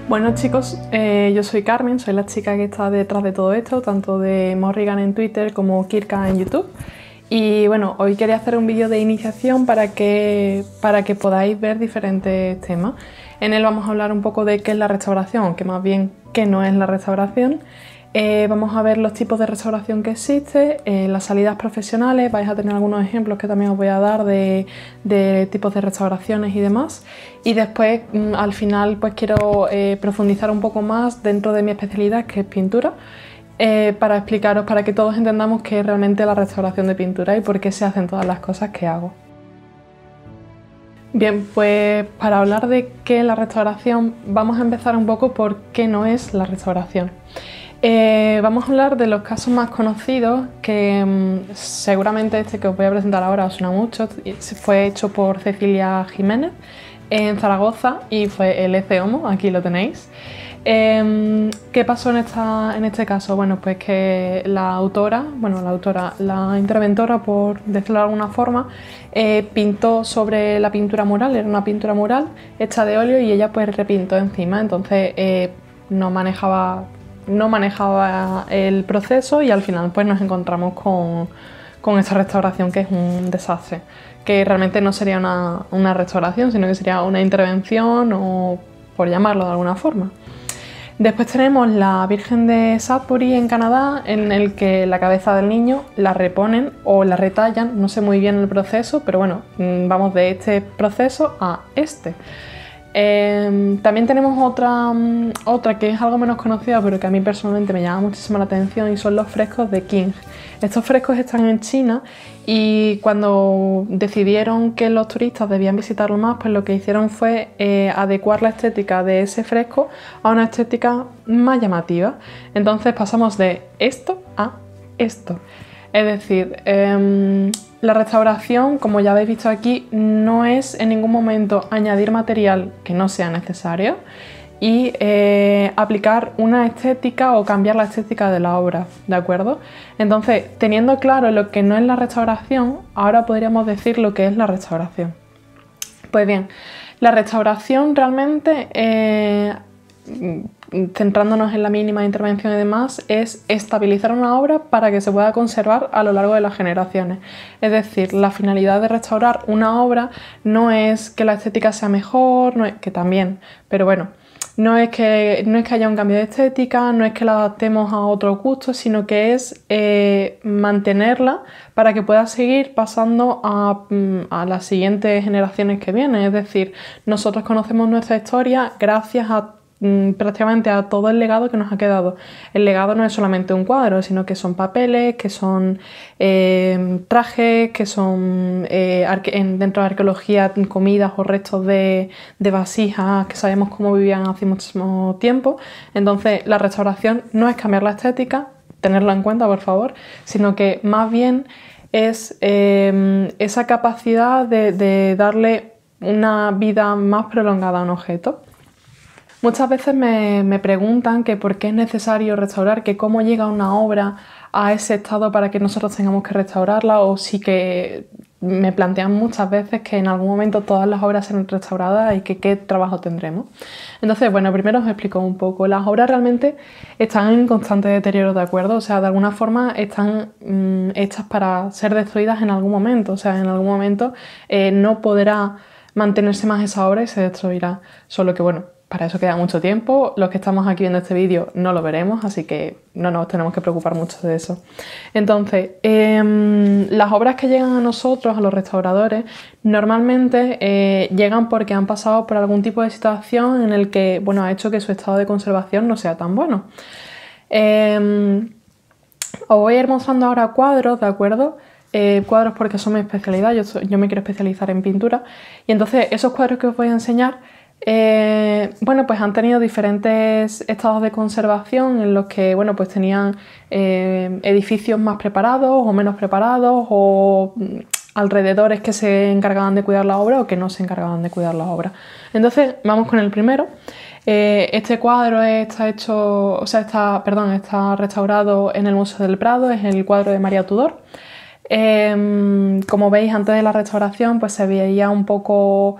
Bueno chicos, yo soy Carmen, soy la chica que está detrás de todo esto, tanto de Morrigan en Twitter como Kirka en YouTube. Y bueno, hoy quería hacer un vídeo de iniciación para que podáis ver diferentes temas. En él vamos a hablar un poco de qué es la restauración, que más bien qué no es la restauración. Vamos a ver los tipos de restauración que existe, las salidas profesionales, vais a tener algunos ejemplos que también os voy a dar de tipos de restauraciones y demás. Y después, al final, pues quiero profundizar un poco más dentro de mi especialidad, que es pintura, para explicaros, para que todos entendamos qué es realmente la restauración de pintura y por qué se hacen todas las cosas que hago. Bien, pues para hablar de qué es la restauración, vamos a empezar un poco por qué no es la restauración. Vamos a hablar de los casos más conocidos, que seguramente este que os voy a presentar ahora os suena mucho. Fue hecho por Cecilia Jiménez en Zaragoza y fue el EC Homo, aquí lo tenéis. ¿Qué pasó en este caso? Bueno, pues que la interventora, por decirlo de alguna forma, pintó sobre la pintura mural, era una pintura mural hecha de óleo y ella pues repintó encima, entonces no manejaba el proceso y al final pues nos encontramos con esta restauración que es un desastre, que realmente no sería una restauración, sino que sería una intervención o por llamarlo de alguna forma. Después tenemos la Virgen de Sudbury en Canadá, en el que la cabeza del niño la reponen o la retallan, no sé muy bien el proceso, pero bueno, vamos de este proceso a este. También tenemos otra que es algo menos conocida, pero que a mí personalmente me llama muchísimo la atención, y son los frescos de King. Estos frescos están en China y cuando decidieron que los turistas debían visitarlo más, pues lo que hicieron fue adecuar la estética de ese fresco a una estética más llamativa. Entonces pasamos de esto a esto. Es decir, la restauración, como ya habéis visto aquí, no es en ningún momento añadir material que no sea necesario y aplicar una estética o cambiar la estética de la obra, ¿de acuerdo? Entonces, teniendo claro lo que no es la restauración, ahora podríamos decir lo que es la restauración. Pues bien, la restauración realmente, centrándonos en la mínima intervención y demás, es estabilizar una obra para que se pueda conservar a lo largo de las generaciones. Es decir, la finalidad de restaurar una obra no es que la estética sea mejor, que también, pero bueno, no es que haya un cambio de estética, no es que la adaptemos a otros gustos, sino que es mantenerla para que pueda seguir pasando a las siguientes generaciones que vienen. Es decir, nosotros conocemos nuestra historia gracias a prácticamente a todo el legado que nos ha quedado. El legado no es solamente un cuadro, sino que son papeles, que son trajes, que son dentro de arqueología comidas o restos de vasijas que sabemos cómo vivían hace muchísimo tiempo. Entonces la restauración no es cambiar la estética, tenerlo en cuenta por favor, sino que más bien es esa capacidad de darle una vida más prolongada a un objeto. Muchas veces me preguntan que por qué es necesario restaurar, que cómo llega una obra a ese estado para que nosotros tengamos que restaurarla, o sí que me plantean muchas veces que en algún momento todas las obras serán restauradas y que qué trabajo tendremos. Entonces, bueno, primero os explico un poco. Las obras realmente están en constante deterioro, ¿de acuerdo? O sea, de alguna forma están hechas para ser destruidas en algún momento. O sea, en algún momento no podrá mantenerse más esa obra y se destruirá. Solo que, bueno, para eso queda mucho tiempo. Los que estamos aquí viendo este vídeo no lo veremos, así que no nos tenemos que preocupar mucho de eso. Entonces, las obras que llegan a nosotros, a los restauradores, normalmente llegan porque han pasado por algún tipo de situación en el que, bueno, ha hecho que su estado de conservación no sea tan bueno. Os voy a ir mostrando ahora cuadros, ¿de acuerdo? Cuadros porque son mi especialidad, yo me quiero especializar en pintura, y entonces esos cuadros que os voy a enseñar bueno, pues han tenido diferentes estados de conservación en los que, bueno, pues tenían edificios más preparados o menos preparados, o alrededores que se encargaban de cuidar la obra o que no se encargaban de cuidar la obra. Entonces, vamos con el primero. Este cuadro está restaurado en el Museo del Prado, es el cuadro de María Tudor. Como veis, antes de la restauración pues se veía un poco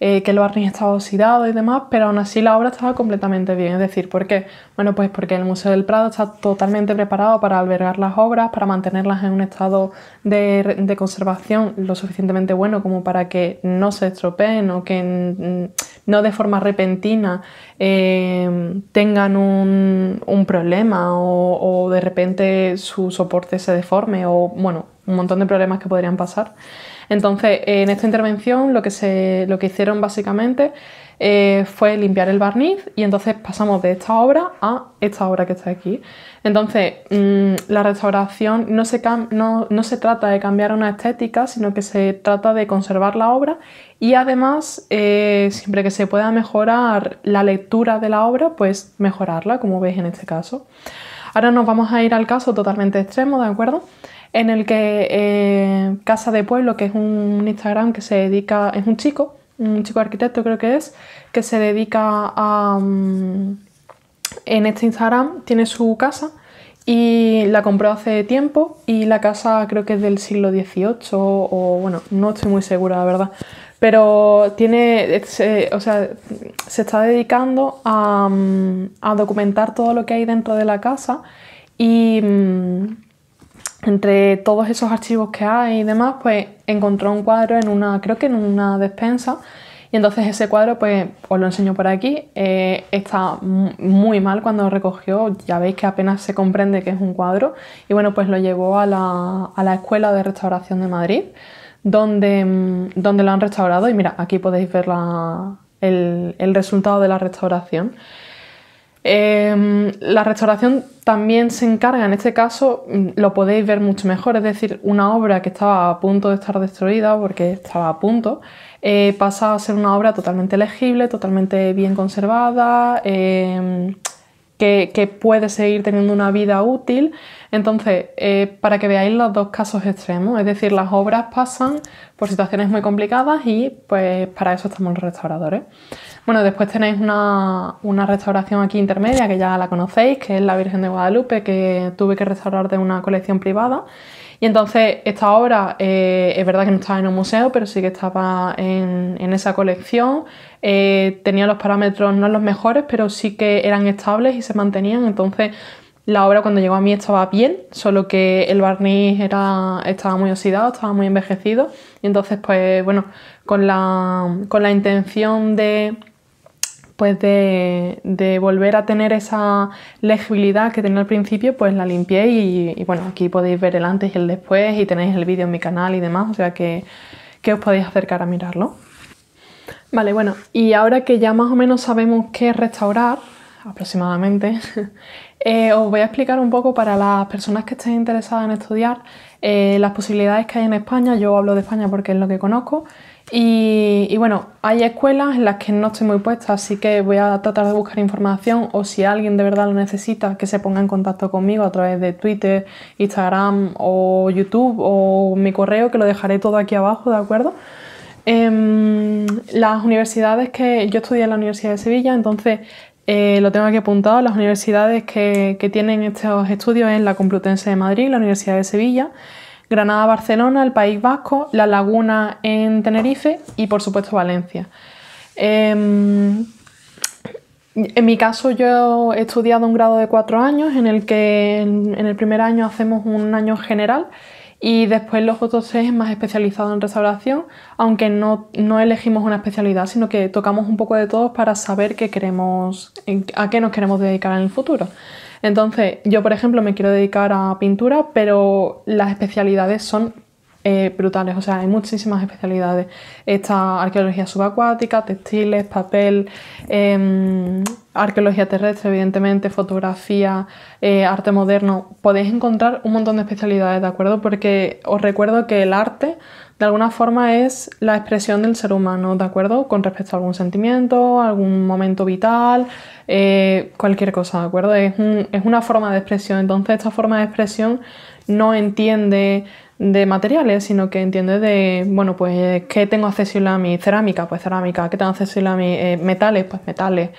que el barniz estaba oxidado y demás, pero aún así la obra estaba completamente bien. Es decir, ¿por qué? Bueno, pues porque el Museo del Prado está totalmente preparado para albergar las obras, para mantenerlas en un estado de conservación lo suficientemente bueno como para que no se estropeen o que no de forma repentina tengan un problema o de repente su soporte se deforme o, bueno, un montón de problemas que podrían pasar. Entonces, en esta intervención lo que hicieron básicamente fue limpiar el barniz y entonces pasamos de esta obra a esta obra que está aquí. Entonces, la restauración no se trata de cambiar una estética, sino que se trata de conservar la obra y además, siempre que se pueda mejorar la lectura de la obra, pues mejorarla, como veis en este caso. Ahora nos vamos a ir al caso totalmente extremo, ¿de acuerdo? En el que Casa de Pueblo, que es un Instagram que se dedica, es un chico arquitecto creo que se dedica a... en este Instagram tiene su casa y la compró hace tiempo y la casa creo que es del siglo XVIII o bueno, no estoy muy segura la verdad, pero se está dedicando a documentar todo lo que hay dentro de la casa y entre todos esos archivos que hay y demás, pues encontró un cuadro creo que en una despensa y entonces ese cuadro, pues os lo enseño por aquí, está muy mal cuando lo recogió, ya veis que apenas se comprende que es un cuadro y bueno, pues lo llevó a la Escuela de Restauración de Madrid, donde lo han restaurado y mira, aquí podéis ver el resultado de la restauración. La restauración también se encarga, en este caso lo podéis ver mucho mejor, es decir, una obra que estaba a punto de estar destruida porque estaba a punto, pasa a ser una obra totalmente legible, totalmente bien conservada, que puede seguir teniendo una vida útil. Entonces, para que veáis los dos casos extremos, es decir, las obras pasan por situaciones muy complicadas y pues para eso estamos los restauradores. Bueno, después tenéis una restauración aquí intermedia que ya la conocéis, que es la Virgen de Guadalupe, que tuve que restaurar de una colección privada. Y entonces esta obra es verdad que no estaba en un museo, pero sí que estaba en esa colección. Tenía los parámetros no los mejores, pero sí que eran estables y se mantenían. Entonces la obra cuando llegó a mí estaba bien, solo que el barniz estaba muy oxidado, estaba muy envejecido. Y entonces, pues bueno, con la intención de volver a tener esa legibilidad que tenía al principio, pues la limpié y bueno, aquí podéis ver el antes y el después y tenéis el vídeo en mi canal y demás, o sea que os podéis acercar a mirarlo. Vale, bueno, y ahora que ya más o menos sabemos qué restaurar, aproximadamente, os voy a explicar un poco para las personas que estén interesadas en estudiar las posibilidades que hay en España. Yo hablo de España porque es lo que conozco. Y bueno, hay escuelas en las que no estoy muy puesta, así que voy a tratar de buscar información o si alguien de verdad lo necesita, que se ponga en contacto conmigo a través de Twitter, Instagram o YouTube o mi correo, que lo dejaré todo aquí abajo, ¿de acuerdo? Las universidades que yo estudié en la Universidad de Sevilla, entonces lo tengo aquí apuntado. Las universidades que tienen estos estudios es la Complutense de Madrid, la Universidad de Sevilla, Granada, Barcelona, el País Vasco, La Laguna en Tenerife y por supuesto Valencia. En mi caso yo he estudiado un grado de 4 años en el que en el primer año hacemos un año general y después los otros 3 es más especializado en restauración, aunque no elegimos una especialidad, sino que tocamos un poco de todos para saber a qué nos queremos dedicar en el futuro. Entonces, yo por ejemplo me quiero dedicar a pintura, pero las especialidades son brutales, o sea, hay muchísimas especialidades. Está arqueología subacuática, textiles, papel, arqueología terrestre, evidentemente, fotografía, arte moderno. Podéis encontrar un montón de especialidades, ¿de acuerdo? Porque os recuerdo que el arte de alguna forma es la expresión del ser humano, ¿de acuerdo? Con respecto a algún sentimiento, algún momento vital, cualquier cosa, ¿de acuerdo? Es una forma de expresión. Entonces esta forma de expresión no entiende de materiales, sino que entiende de, bueno, pues, ¿qué tengo accesible a mí? Cerámica, pues cerámica. ¿Qué tengo accesible a mí? Metales, pues metales.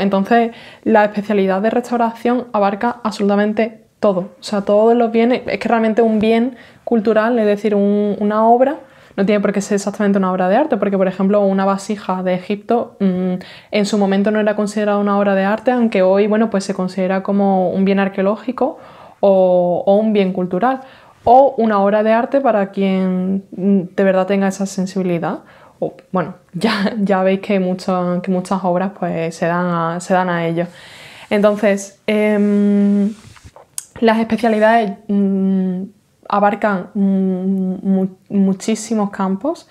Entonces la especialidad de restauración abarca absolutamente todo, o sea, todos los bienes. Es que realmente un bien cultural, es decir, una obra, no tiene por qué ser exactamente una obra de arte, porque por ejemplo una vasija de Egipto en su momento no era considerada una obra de arte, aunque hoy, bueno, pues se considera como un bien arqueológico o un bien cultural, o una obra de arte para quien de verdad tenga esa sensibilidad. O, bueno, ya veis que muchas obras pues se dan a ello. Entonces, las especialidades abarcan muchísimos campos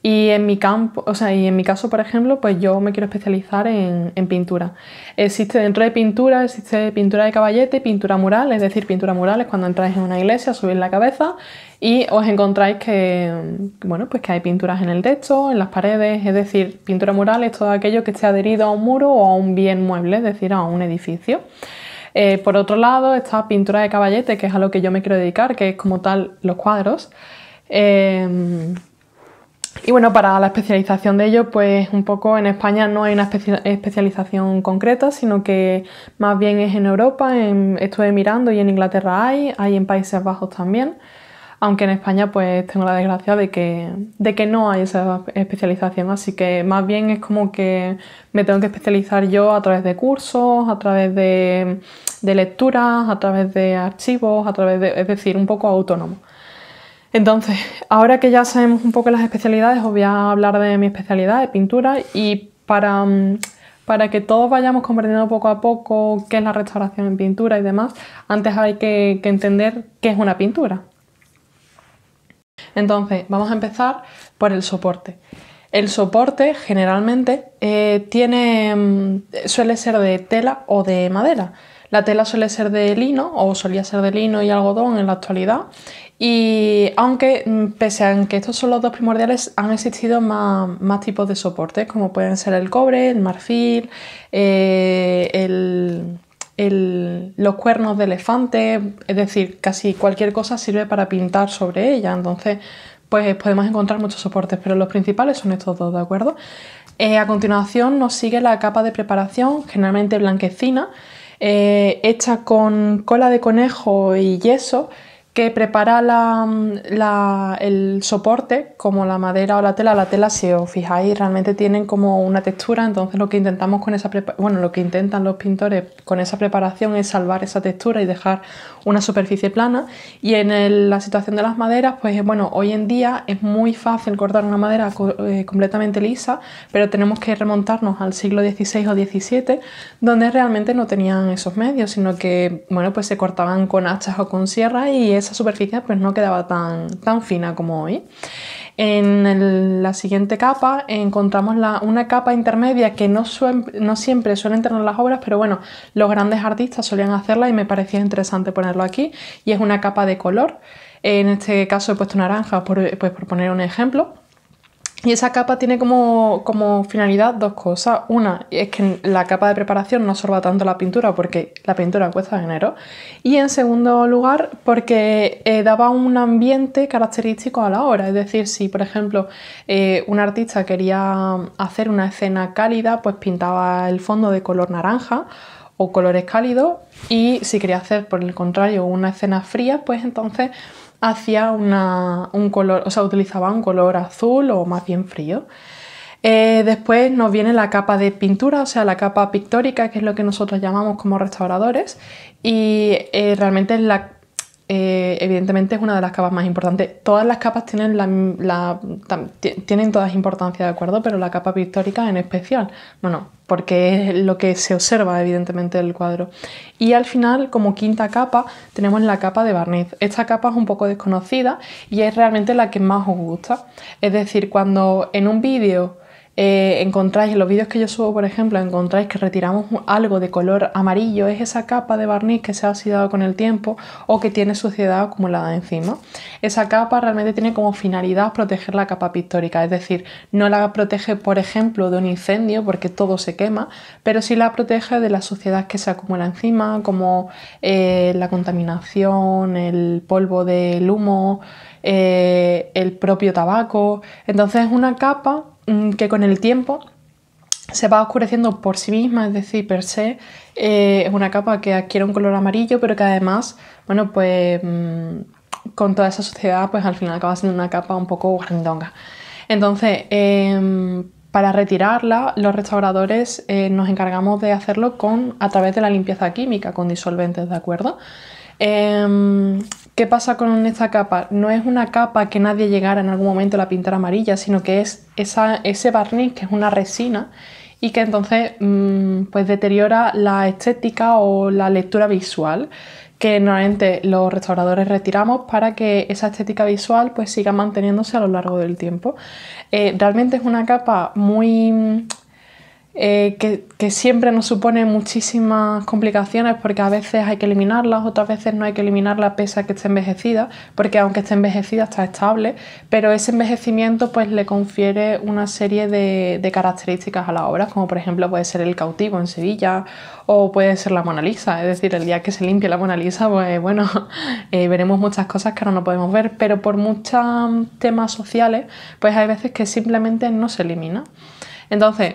y en mi caso, por ejemplo, pues yo me quiero especializar en pintura. Dentro de pintura, existe pintura de caballete, pintura mural, es decir, pintura mural es cuando entráis en una iglesia, subís la cabeza y os encontráis bueno, pues que hay pinturas en el techo, en las paredes, es decir, pintura mural es todo aquello que esté adherido a un muro o a un bien mueble, es decir, a un edificio. Por otro lado está pintura de caballete, que es a lo que yo me quiero dedicar, que es como tal los cuadros. Y bueno, para la especialización de ello, pues un poco en España no hay una especialización concreta, sino que más bien es en Europa, estuve mirando y en Inglaterra hay en Países Bajos también, aunque en España pues tengo la desgracia de que no hay esa especialización, así que más bien es como que me tengo que especializar yo a través de cursos, a través de lecturas, a través de archivos, es decir, un poco autónomo. Entonces, ahora que ya sabemos un poco las especialidades, os voy a hablar de mi especialidad de pintura y para que todos vayamos comprendiendo poco a poco qué es la restauración en pintura y demás, antes hay que entender qué es una pintura. Entonces, vamos a empezar por el soporte. El soporte generalmente suele ser de tela o de madera. La tela suele ser de lino o solía ser de lino y algodón en la actualidad. Y aunque, pese a que estos son los dos primordiales, han existido más tipos de soportes, como pueden ser el cobre, el marfil, los cuernos de elefante, es decir, casi cualquier cosa sirve para pintar sobre ella. Entonces, pues podemos encontrar muchos soportes, pero los principales son estos dos, ¿de acuerdo? A continuación nos sigue la capa de preparación, generalmente blanquecina, hecha con cola de conejo y yeso, que prepara el soporte, como la madera o la tela. La tela, si os fijáis, realmente tienen como una textura, entonces lo que intentamos lo que intentan los pintores con esa preparación es salvar esa textura y dejar una superficie plana. Y en la situación de las maderas, pues bueno, hoy en día es muy fácil cortar una madera completamente lisa, pero tenemos que remontarnos al siglo XVI o XVII, donde realmente no tenían esos medios, sino que, bueno, pues se cortaban con hachas o con sierra y esa superficie pues no quedaba tan fina como hoy. En la siguiente capa encontramos una capa intermedia que no siempre suelen tener las obras, pero bueno, los grandes artistas solían hacerla y me parecía interesante ponerlo aquí, y es una capa de color. En este caso he puesto naranja por poner un ejemplo. Y esa capa tiene como finalidad dos cosas. Una es que la capa de preparación no absorba tanto la pintura, porque la pintura cuesta dinero. Y en segundo lugar, porque daba un ambiente característico a la obra. Es decir, si por ejemplo un artista quería hacer una escena cálida, pues pintaba el fondo de color naranja o colores cálidos, y si quería hacer por el contrario una escena fría, pues entonces hacía un color, o sea, utilizaba un color azul o más bien frío. Después nos viene la capa de pintura, o sea, la capa pictórica, que es lo que nosotros llamamos como restauradores, y realmente evidentemente es una de las capas más importantes. Todas las capas tienen tienen todas importancia, ¿de acuerdo? Pero la capa pictórica en especial, bueno, porque es lo que se observa evidentemente del cuadro. Y al final, como quinta capa, tenemos la capa de barniz. Esta capa es un poco desconocida y es realmente la que más os gusta. Es decir, cuando en un vídeo encontráis, en los vídeos que yo subo, por ejemplo, encontráis que retiramos algo de color amarillo, es esa capa de barniz que se ha oxidado con el tiempo o que tiene suciedad acumulada encima. Esa capa realmente tiene como finalidad proteger la capa pictórica, es decir, no la protege, por ejemplo, de un incendio porque todo se quema, pero sí la protege de la suciedad que se acumula encima, como la contaminación, el polvo del humo, el propio tabaco. Entonces es una capa que con el tiempo se va oscureciendo por sí misma, es decir, per se, es una capa que adquiere un color amarillo, pero que además, bueno, pues con toda esa suciedad, pues al final acaba siendo una capa un poco grandonga. Entonces, para retirarla, los restauradores nos encargamos de hacerlo a través de la limpieza química con disolventes, ¿de acuerdo? ¿Qué pasa con esta capa? No es una capa que nadie llegara en algún momento a la pintar amarilla, sino que es ese barniz que es una resina y que entonces pues deteriora la estética o la lectura visual que normalmente los restauradores retiramos para que esa estética visual pues siga manteniéndose a lo largo del tiempo. Realmente es una capa muy... que siempre nos supone muchísimas complicaciones porque a veces hay que eliminarlas, otras veces no hay que eliminarlas pese a que esté envejecida, porque aunque esté envejecida está estable, pero ese envejecimiento pues le confiere una serie de características a la obra, como por ejemplo puede ser el cautivo en Sevilla o puede ser la Mona Lisa, es decir, el día que se limpie la Mona Lisa pues bueno, veremos muchas cosas que ahora no podemos ver, pero por muchos temas sociales pues hay veces que simplemente no se elimina. Entonces,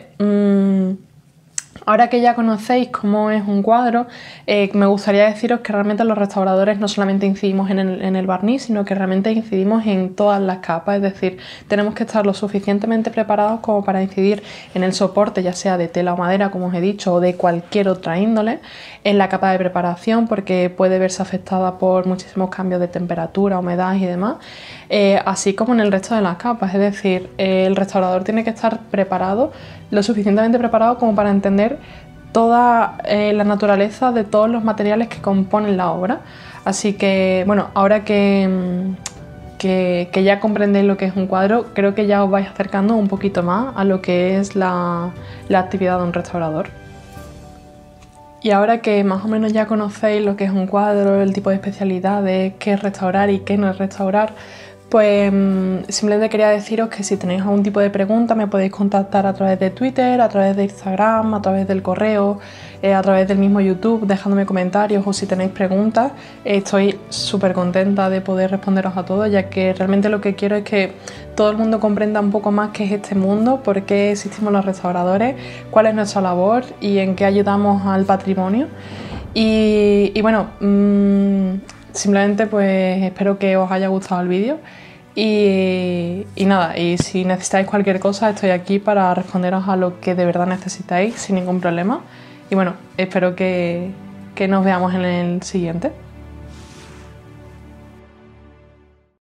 ahora que ya conocéis cómo es un cuadro, me gustaría deciros que realmente los restauradores no solamente incidimos en el barniz, sino que realmente incidimos en todas las capas, es decir, tenemos que estar lo suficientemente preparados como para incidir en el soporte, ya sea de tela o madera, como os he dicho, o de cualquier otra índole, en la capa de preparación, porque puede verse afectada por muchísimos cambios de temperatura, humedad y demás, así como en el resto de las capas, es decir, el restaurador tiene que estar preparado, lo suficientemente preparado como para entender toda la naturaleza de todos los materiales que componen la obra. Así que, bueno, ahora que ya comprendéis lo que es un cuadro, creo que ya os vais acercando un poquito más a lo que es la actividad de un restaurador. Y ahora que más o menos ya conocéis lo que es un cuadro, el tipo de especialidades, qué es restaurar y qué no es restaurar, pues simplemente quería deciros que si tenéis algún tipo de pregunta me podéis contactar a través de Twitter, a través de Instagram, a través del correo, a través del mismo YouTube, dejándome comentarios, o si tenéis preguntas, estoy súper contenta de poder responderos a todos, ya que realmente lo que quiero es que todo el mundo comprenda un poco más qué es este mundo, por qué existimos los restauradores, cuál es nuestra labor y en qué ayudamos al patrimonio. Y bueno, simplemente pues espero que os haya gustado el vídeo y nada, y si necesitáis cualquier cosa estoy aquí para responderos a lo que de verdad necesitáis sin ningún problema. Y bueno, espero que nos veamos en el siguiente.